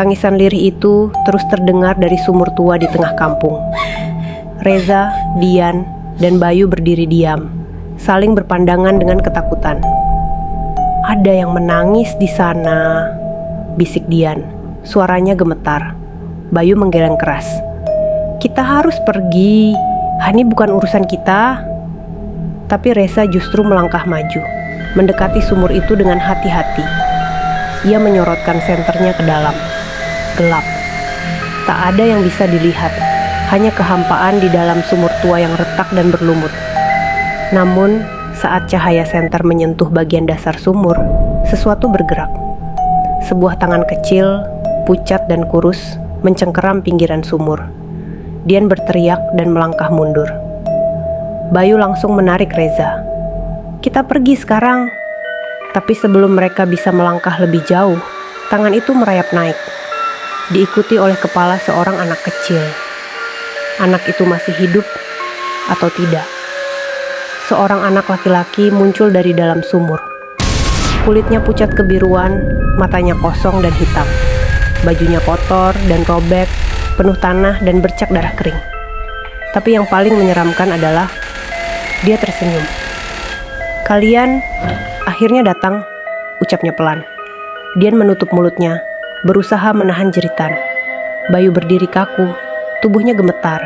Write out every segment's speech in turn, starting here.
Tangisan lirih itu terus terdengar dari sumur tua di tengah kampung. Reza, Dian, dan Bayu berdiri diam, saling berpandangan dengan ketakutan. "Ada yang menangis di sana," bisik Dian. Suaranya gemetar. Bayu menggeleng keras. "Kita harus pergi. Ini bukan urusan kita." Tapi Reza justru melangkah maju, mendekati sumur itu dengan hati-hati. Ia menyorotkan senternya ke dalam. Gelap. Tak ada yang bisa dilihat, hanya kehampaan di dalam sumur tua yang retak dan berlumut. Namun, saat cahaya senter menyentuh bagian dasar sumur, sesuatu bergerak. Sebuah tangan kecil, pucat dan kurus, mencengkeram pinggiran sumur. Dian berteriak dan melangkah mundur. Bayu langsung menarik Reza. "Kita pergi sekarang." Tapi sebelum mereka bisa melangkah lebih jauh, tangan itu merayap naik, diikuti oleh kepala seorang anak kecil. Anak itu masih hidup atau tidak? Seorang anak laki-laki muncul dari dalam sumur. Kulitnya pucat kebiruan, matanya kosong dan hitam. Bajunya kotor dan robek, penuh tanah dan bercak darah kering. Tapi yang paling menyeramkan adalah dia tersenyum. "Kalian akhirnya datang," ucapnya pelan. Dian menutup mulutnya, berusaha menahan jeritan. Bayu berdiri kaku, tubuhnya gemetar.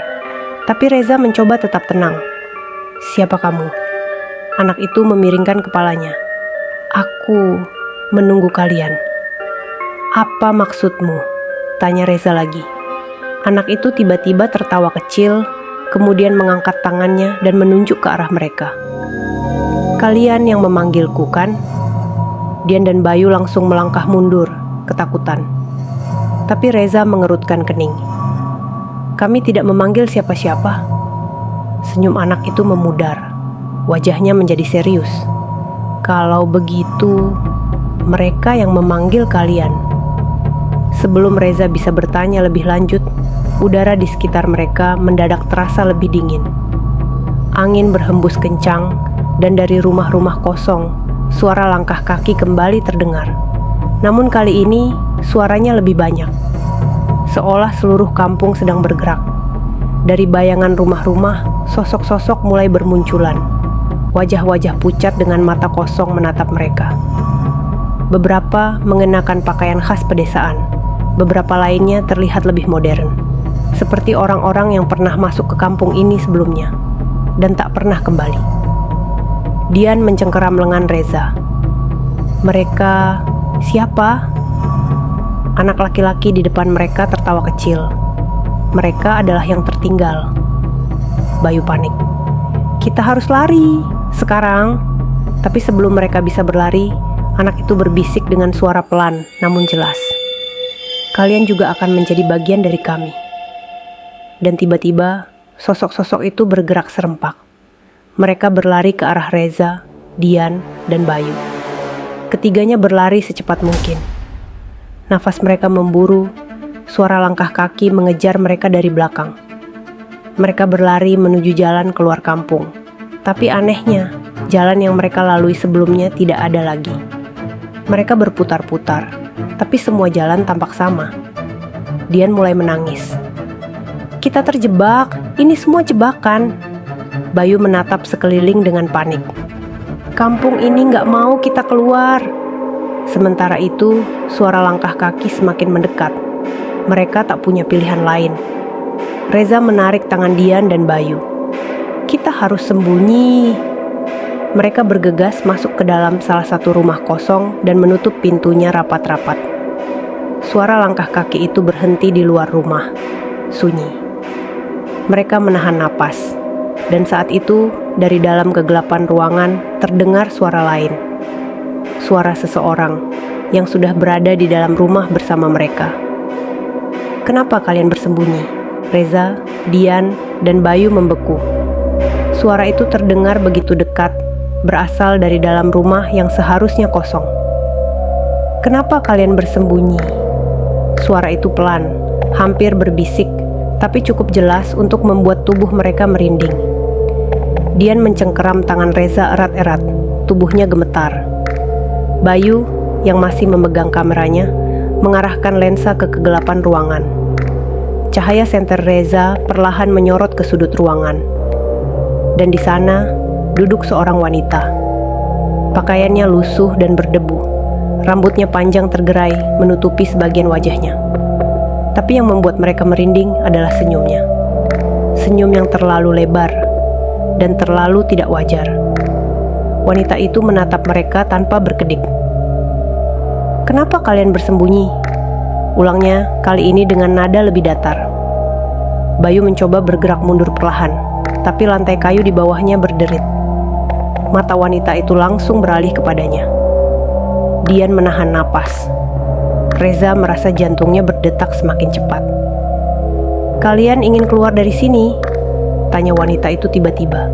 Tapi Reza mencoba tetap tenang. "Siapa kamu?" Anak itu memiringkan kepalanya. "Aku menunggu kalian." "Apa maksudmu?" tanya Reza lagi. Anak itu tiba-tiba tertawa kecil, kemudian mengangkat tangannya dan menunjuk ke arah mereka. "Kalian yang memanggilku, kan?" Dian dan Bayu langsung melangkah mundur, ketakutan. Tapi Reza mengerutkan kening. "Kami tidak memanggil siapa-siapa." Senyum anak itu memudar. Wajahnya menjadi serius. "Kalau begitu, mereka yang memanggil kalian." Sebelum Reza bisa bertanya lebih lanjut, udara di sekitar mereka mendadak terasa lebih dingin. Angin berhembus kencang, dan dari rumah-rumah kosong, suara langkah kaki kembali terdengar. Namun kali ini, suaranya lebih banyak. Seolah seluruh kampung sedang bergerak. Dari bayangan rumah-rumah, sosok-sosok mulai bermunculan. Wajah-wajah pucat dengan mata kosong menatap mereka. Beberapa mengenakan pakaian khas pedesaan. Beberapa lainnya terlihat lebih modern. Seperti orang-orang yang pernah masuk ke kampung ini sebelumnya, dan tak pernah kembali. Dian mencengkeram lengan Reza. "Mereka siapa?" Anak laki-laki di depan mereka tertawa kecil. "Mereka adalah yang tertinggal." Bayu panik. "Kita harus lari sekarang." Tapi sebelum mereka bisa berlari, anak itu berbisik dengan suara pelan namun jelas. "Kalian juga akan menjadi bagian dari kami." Dan tiba-tiba, sosok-sosok itu bergerak serempak. Mereka berlari ke arah Reza, Dian, dan Bayu. Ketiganya berlari secepat mungkin. Nafas mereka memburu, suara langkah kaki mengejar mereka dari belakang. Mereka berlari menuju jalan keluar kampung. Tapi anehnya, jalan yang mereka lalui sebelumnya tidak ada lagi. Mereka berputar-putar, tapi semua jalan tampak sama. Dian mulai menangis. "Kita terjebak, ini semua jebakan." Bayu menatap sekeliling dengan panik. "Kampung ini gak mau kita keluar." Sementara itu, suara langkah kaki semakin mendekat. Mereka tak punya pilihan lain. Reza menarik tangan Dian dan Bayu. "Kita harus sembunyi." Mereka bergegas masuk ke dalam salah satu rumah kosong dan menutup pintunya rapat-rapat. Suara langkah kaki itu berhenti di luar rumah. Sunyi. Mereka menahan napas. Dan saat itu, dari dalam kegelapan ruangan terdengar suara lain. Suara seseorang yang sudah berada di dalam rumah bersama mereka. "Kenapa kalian bersembunyi?" Reza, Dian, dan Bayu membeku. Suara itu terdengar begitu dekat, berasal dari dalam rumah yang seharusnya kosong. "Kenapa kalian bersembunyi?" Suara itu pelan, hampir berbisik, tapi cukup jelas untuk membuat tubuh mereka merinding. Dian mencengkeram tangan Reza erat-erat, tubuhnya gemetar. Bayu, yang masih memegang kameranya, mengarahkan lensa ke kegelapan ruangan. Cahaya senter Reza perlahan menyorot ke sudut ruangan. Dan di sana duduk seorang wanita. Pakaiannya lusuh dan berdebu. Rambutnya panjang tergerai menutupi sebagian wajahnya. Tapi yang membuat mereka merinding adalah senyumnya. Senyum yang terlalu lebar dan terlalu tidak wajar. Wanita itu menatap mereka tanpa berkedip. "Kenapa kalian bersembunyi?" Ulangnya kali ini dengan nada lebih datar. Bayu mencoba bergerak mundur perlahan, tapi lantai kayu di bawahnya berderit. Mata wanita itu langsung beralih kepadanya. Dian menahan napas. Reza merasa jantungnya berdetak semakin cepat. "Kalian ingin keluar dari sini?" tanya wanita itu tiba-tiba.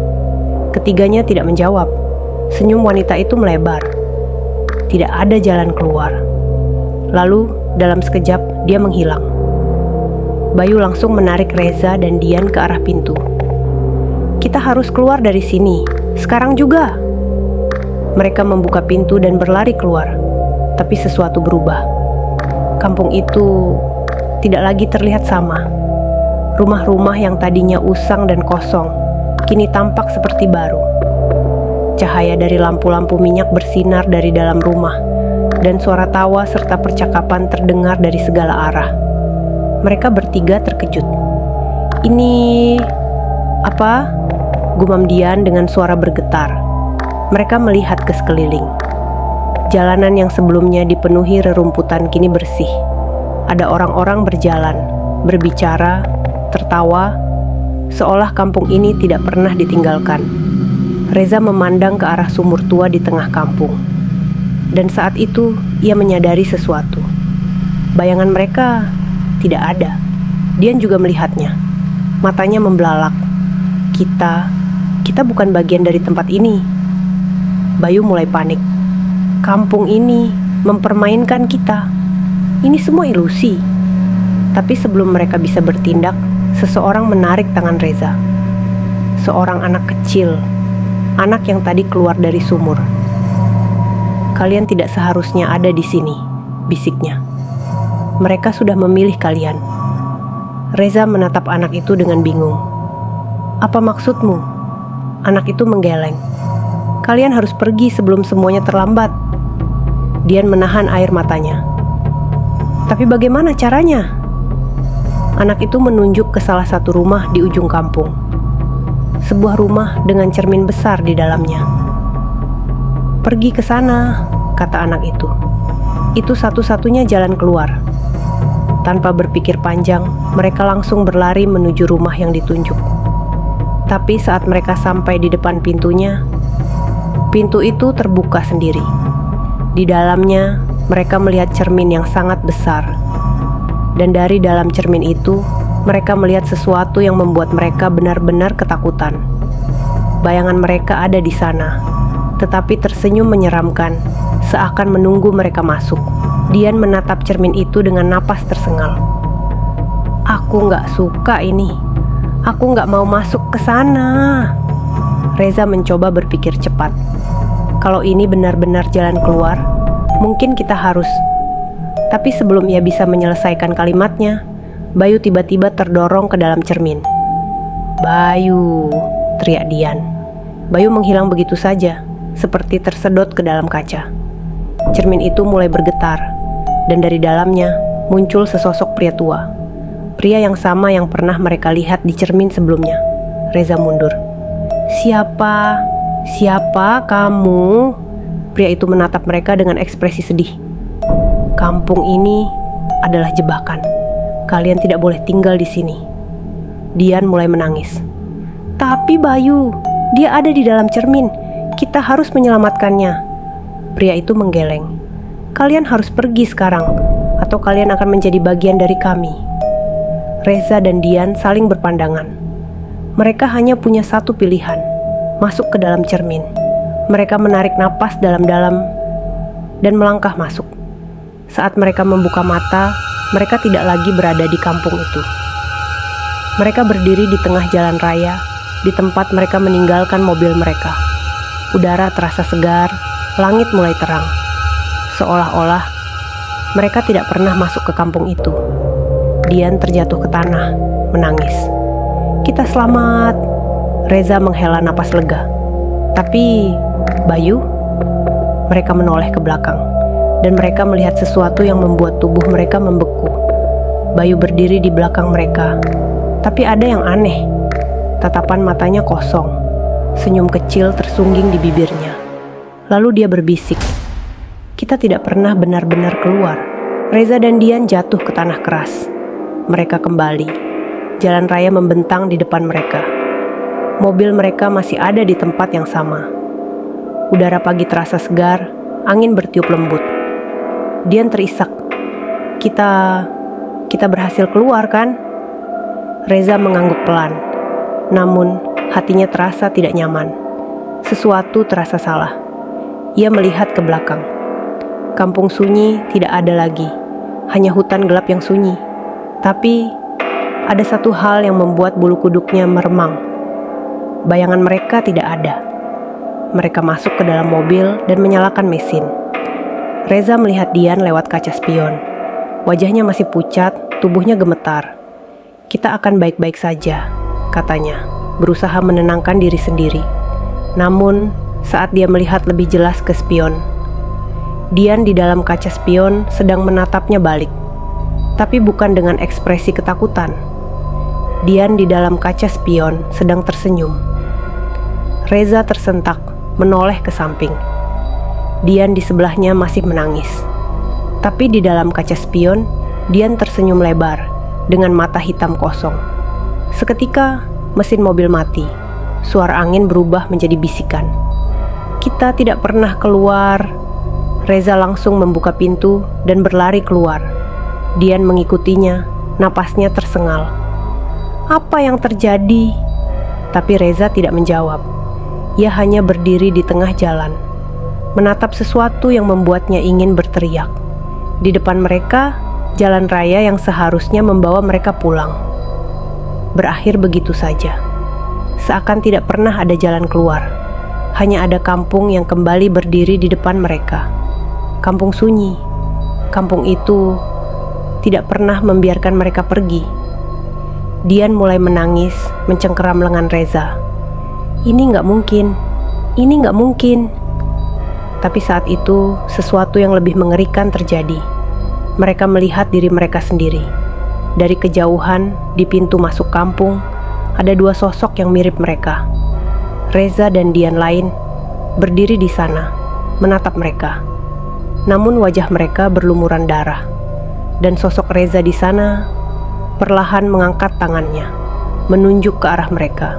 Ketiganya tidak menjawab. Senyum wanita itu melebar. Tidak ada jalan keluar. Lalu dalam sekejap dia menghilang. Bayu langsung menarik Reza dan Dian ke arah pintu. "Kita harus keluar dari sini, sekarang juga." Mereka membuka pintu dan berlari keluar. Tapi sesuatu berubah. Kampung itu tidak lagi terlihat sama. Rumah-rumah yang tadinya usang dan kosong kini tampak seperti baru. Cahaya dari lampu-lampu minyak bersinar dari dalam rumah, dan suara tawa serta percakapan terdengar dari segala arah. Mereka bertiga terkejut. "Ini apa?" gumam Dian dengan suara bergetar. Mereka melihat ke sekeliling. Jalanan yang sebelumnya dipenuhi rerumputan kini bersih. Ada orang-orang berjalan, berbicara, tertawa, seolah kampung ini tidak pernah ditinggalkan. Reza memandang ke arah sumur tua di tengah kampung. Dan saat itu ia menyadari sesuatu. Bayangan mereka tidak ada. Dian juga melihatnya. Matanya membelalak. Kita bukan bagian dari tempat ini." Bayu mulai panik. Kampung ini mempermainkan kita. Ini semua ilusi. Tapi sebelum mereka bisa bertindak, seseorang menarik tangan Reza. Seorang anak kecil. Anak yang tadi keluar dari sumur. "Kalian tidak seharusnya ada di sini," bisiknya. "Mereka sudah memilih kalian." Reza menatap anak itu dengan bingung. "Apa maksudmu?" Anak itu menggeleng. "Kalian harus pergi sebelum semuanya terlambat." Dian menahan air matanya. "Tapi bagaimana caranya?" Anak itu menunjuk ke salah satu rumah di ujung kampung. Sebuah rumah dengan cermin besar di dalamnya. "Pergi ke sana," kata anak itu. "Itu satu-satunya jalan keluar." Tanpa berpikir panjang, mereka langsung berlari menuju rumah yang ditunjuk. Tapi saat mereka sampai di depan pintunya, pintu itu terbuka sendiri. Di dalamnya, mereka melihat cermin yang sangat besar. Dan dari dalam cermin itu, mereka melihat sesuatu yang membuat mereka benar-benar ketakutan. Bayangan mereka ada di sana, tetapi tersenyum menyeramkan, seakan menunggu mereka masuk. Dian menatap cermin itu dengan napas tersengal. "Aku nggak suka ini. Aku nggak mau masuk ke sana." Reza mencoba berpikir cepat. Kalau ini benar-benar jalan keluar, mungkin kita harus. Tapi sebelum ia bisa menyelesaikan kalimatnya, Bayu tiba-tiba terdorong ke dalam cermin. "Bayu!" teriak Dian. Bayu menghilang begitu saja, seperti tersedot ke dalam kaca. Cermin itu mulai bergetar, dan dari dalamnya muncul sesosok pria tua. Pria yang sama yang pernah mereka lihat di cermin sebelumnya. Reza mundur. Siapa kamu?" Pria itu menatap mereka dengan ekspresi sedih. "Kampung ini adalah jebakan. Kalian tidak boleh tinggal di sini." Dian mulai menangis. "Tapi Bayu, dia ada di dalam cermin. Kita harus menyelamatkannya." Pria itu menggeleng. "Kalian harus pergi sekarang, atau kalian akan menjadi bagian dari kami." Reza dan Dian saling berpandangan. Mereka hanya punya satu pilihan, masuk ke dalam cermin. Mereka menarik napas dalam-dalam dan melangkah masuk. Saat mereka membuka mata, mereka tidak lagi berada di kampung itu. Mereka berdiri di tengah jalan raya, di tempat mereka meninggalkan mobil mereka. Udara terasa segar, langit mulai terang. Seolah-olah Mereka tidak pernah masuk ke kampung itu. Dian terjatuh ke tanah, menangis. "Kita selamat." Reza menghela napas lega. "Tapi, Bayu?" Mereka menoleh ke belakang, dan mereka melihat sesuatu yang membuat tubuh mereka membeku. Bayu berdiri di belakang mereka, tapi ada yang aneh. Tatapan matanya kosong, senyum kecil tersungging di bibirnya. Lalu dia berbisik, "Kita tidak pernah benar-benar keluar." Reza dan Dian jatuh ke tanah keras. Mereka kembali. Jalan raya membentang di depan mereka. Mobil mereka masih ada di tempat yang sama. Udara pagi terasa segar, angin bertiup lembut. Dian terisak, Kita berhasil keluar kan?" Reza mengangguk pelan. Namun, hatinya terasa tidak nyaman. Sesuatu terasa salah. Ia melihat ke belakang. Kampung sunyi tidak ada lagi. Hanya hutan gelap yang sunyi. Tapi, ada satu hal yang membuat bulu kuduknya meremang. Bayangan mereka tidak ada. Mereka masuk ke dalam mobil dan menyalakan mesin. Reza melihat Dian lewat kaca spion. Wajahnya masih pucat, tubuhnya gemetar. "Kita akan baik-baik saja," katanya, berusaha menenangkan diri sendiri. Namun, saat dia melihat lebih jelas ke spion, Dian di dalam kaca spion sedang menatapnya balik. Tapi bukan dengan ekspresi ketakutan. Dian di dalam kaca spion sedang tersenyum. Reza tersentak, menoleh ke samping. Dian di sebelahnya masih menangis. Tapi di dalam kaca spion, Dian tersenyum lebar dengan mata hitam kosong. Seketika, mesin mobil mati. Suara angin berubah menjadi bisikan. "Kita tidak pernah keluar." Reza langsung membuka pintu dan berlari keluar. Dian mengikutinya, napasnya tersengal. "Apa yang terjadi?" Tapi Reza tidak menjawab. Ia hanya berdiri di tengah jalan, menatap sesuatu yang membuatnya ingin berteriak. Di depan mereka, jalan raya yang seharusnya membawa mereka pulang. Berakhir begitu saja. Seakan tidak pernah ada jalan keluar. Hanya ada kampung yang kembali berdiri di depan mereka. Kampung sunyi. Kampung itu tidak pernah membiarkan mereka pergi. Dian mulai menangis, mencengkeram lengan Reza. "Ini nggak mungkin. Ini nggak mungkin." Tapi saat itu, sesuatu yang lebih mengerikan terjadi. Mereka melihat diri mereka sendiri. Dari kejauhan, di pintu masuk kampung, ada dua sosok yang mirip mereka. Reza dan Dian lain berdiri di sana, menatap mereka. Namun wajah mereka berlumuran darah. Dan sosok Reza di sana perlahan mengangkat tangannya, menunjuk ke arah mereka.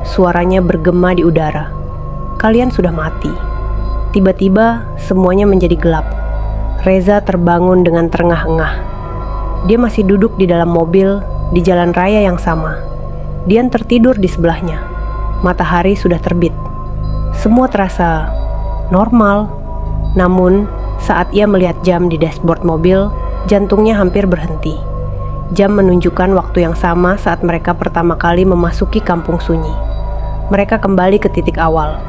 Suaranya bergema di udara. "Kalian sudah mati." Tiba-tiba semuanya menjadi gelap. Reza terbangun dengan terengah-engah. Dia masih duduk di dalam mobil di jalan raya yang sama. Dian tertidur di sebelahnya. Matahari sudah terbit. Semua terasa normal. Namun, saat ia melihat jam di dashboard mobil, jantungnya hampir berhenti. Jam menunjukkan waktu yang sama saat mereka pertama kali memasuki kampung sunyi. Mereka kembali ke titik awal.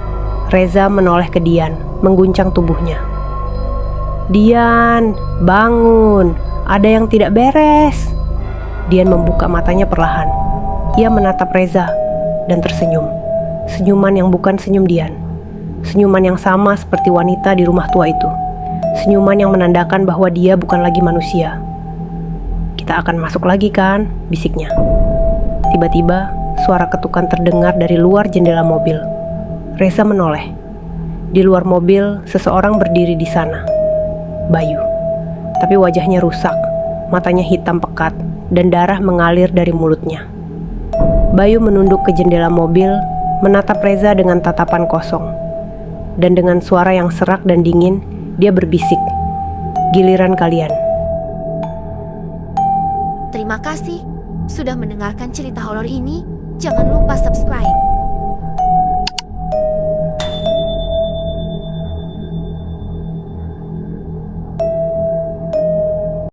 Reza menoleh ke Dian, mengguncang tubuhnya. "Dian, bangun. Ada yang tidak beres." Dian membuka matanya perlahan. Ia menatap Reza dan tersenyum. Senyuman yang bukan senyum Dian. Senyuman yang sama seperti wanita di rumah tua itu. Senyuman yang menandakan bahwa dia bukan lagi manusia. "Kita akan masuk lagi kan?" bisiknya. Tiba-tiba, suara ketukan terdengar dari luar jendela mobil. Reza menoleh. Di luar mobil, seseorang berdiri di sana. Bayu. Tapi wajahnya rusak, matanya hitam pekat, dan darah mengalir dari mulutnya. Bayu menunduk ke jendela mobil, menatap Reza dengan tatapan kosong. Dan dengan suara yang serak dan dingin, dia berbisik, "Giliran kalian." Terima kasih sudah mendengarkan cerita horor ini. Jangan lupa subscribe.